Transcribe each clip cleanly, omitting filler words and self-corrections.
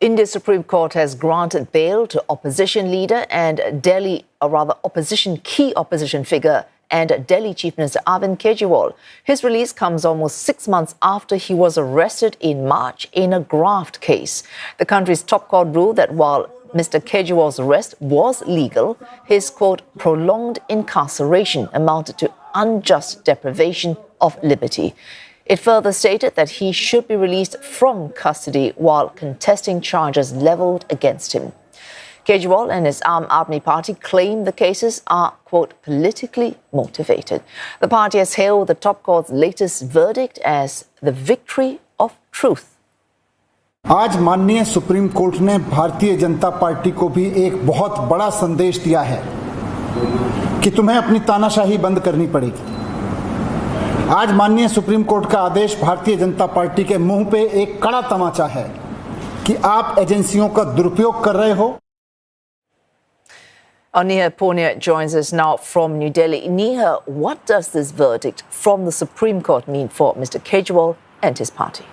India's Supreme Court has granted bail to opposition leader and key opposition figure and Delhi Chief Minister Arvind Kejriwal. His release comes almost 6 months after he was arrested in March in a graft case. The country's top court ruled that while Mr. Kejriwal's arrest was legal, his, quote, prolonged incarceration amounted to unjust deprivation of liberty. It further stated that he should be released from custody while contesting charges levelled against him. Kejriwal and his Aam Aadmi Party claim the cases are, quote, politically motivated. The party has hailed the top court's latest verdict as the victory of truth. आज माननीय supreme court ने Bharatiya Janata party को भी एक बहुत बड़ा संदेश दिया है कि तुम्हें अपनी तानाशाही बंद करनी पड़ेगी। आज माननीय सुप्रीम कोर्ट का आदेश भारतीय जनता पार्टी के मुंह पे एक कड़ा तमाचा है कि आप एजेंसियों का दुरुपयोग कर रहे हो। Neha Poonia joins us now from New Delhi. Neha, what does this verdict from the Supreme Court mean for Mr. Kejriwal and his party?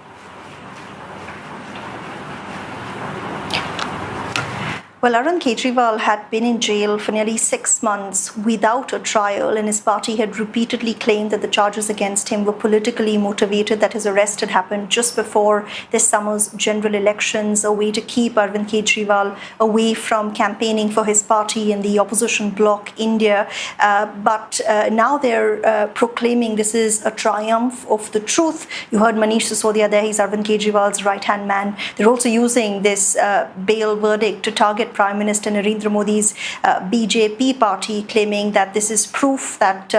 Well, Arvind Kejriwal had been in jail for nearly 6 months without a trial, and his party had repeatedly claimed that the charges against him were politically motivated, that his arrest had happened just before this summer's general elections, a way to keep Arvind Kejriwal away from campaigning for his party in the opposition bloc, India. But now they're proclaiming this is a triumph of the truth. You heard Manish Sisodia there, he's Arvind Kejriwal's right-hand man. They're also using this bail verdict to target Prime Minister Narendra Modi's BJP party, claiming that this is proof that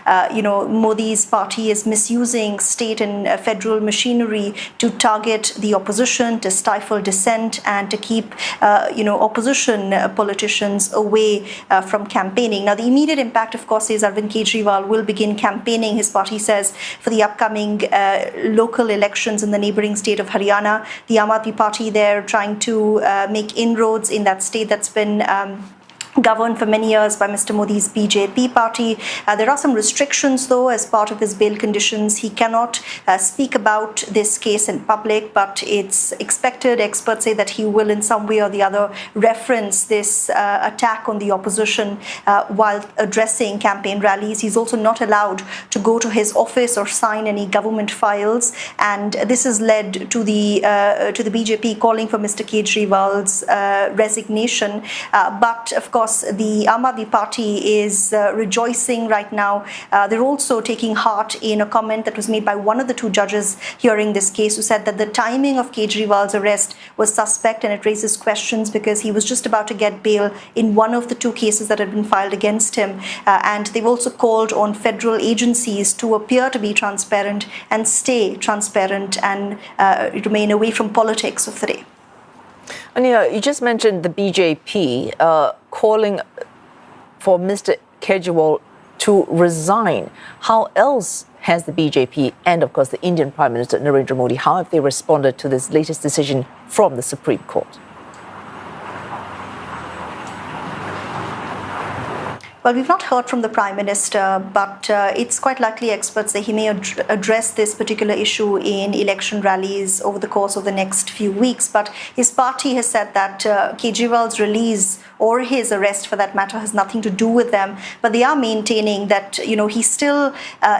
Modi's party is misusing state and federal machinery to target the opposition, to stifle dissent, and to keep opposition politicians away from campaigning. Now, the immediate impact, of course, is Arvind Kejriwal will begin campaigning, his party says, for the upcoming local elections in the neighbouring state of Haryana. The Aam Aadmi Party there trying to make inroads in that state that's been governed for many years by Mr. Modi's BJP party. There are some restrictions, though, as part of his bail conditions. He cannot speak about this case in public, but it's expected, experts say, that he will in some way or the other reference this attack on the opposition while addressing campaign rallies. He's also not allowed to go to his office or sign any government files, and this has led to the BJP calling for Mr. Kejriwal's resignation. But of course, the Aam Aadmi Party is rejoicing right now. They're also taking heart in a comment that was made by one of the two judges hearing this case, who said that the timing of Kejriwal's arrest was suspect, and it raises questions because he was just about to get bail in one of the two cases that had been filed against him. And they've also called on federal agencies to appear to be transparent and stay transparent and remain away from politics of the day. Neha, you just mentioned the BJP calling for Mr. Kejriwal to resign. How else has the BJP and, of course, the Indian Prime Minister Narendra Modi, how have they responded to this latest decision from the Supreme Court? Well, we've not heard from the Prime Minister, but it's quite likely, experts say, he may address this particular issue in election rallies over the course of the next few weeks. But his party has said that Kejriwal's release, or his arrest for that matter, has nothing to do with them. But they are maintaining that, he still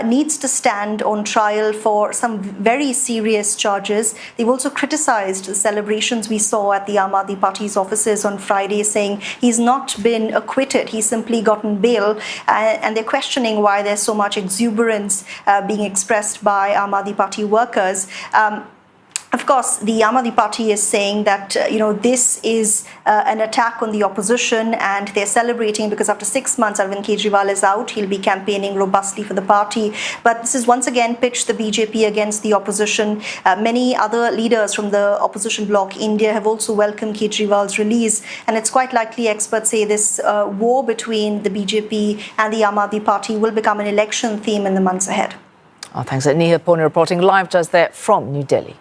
needs to stand on trial for some very serious charges. They've also criticized the celebrations we saw at the Aam Aadmi Party's offices on Friday, saying he's not been acquitted, he's simply gotten bail, and they're questioning why there's so much exuberance being expressed by Aam Aadmi Party workers. Of course, the Aam Aadmi Party is saying that, this is an attack on the opposition, and they're celebrating because after 6 months, Arvind Kejriwal is out. He'll be campaigning robustly for the party. But this is once again pitched the BJP against the opposition. Many other leaders from the opposition bloc, India, have also welcomed Kejriwal's release. And it's quite likely, experts say, this war between the BJP and the Aam Aadmi Party will become an election theme in the months ahead. Thanks. Neha Poonia reporting live just there from New Delhi.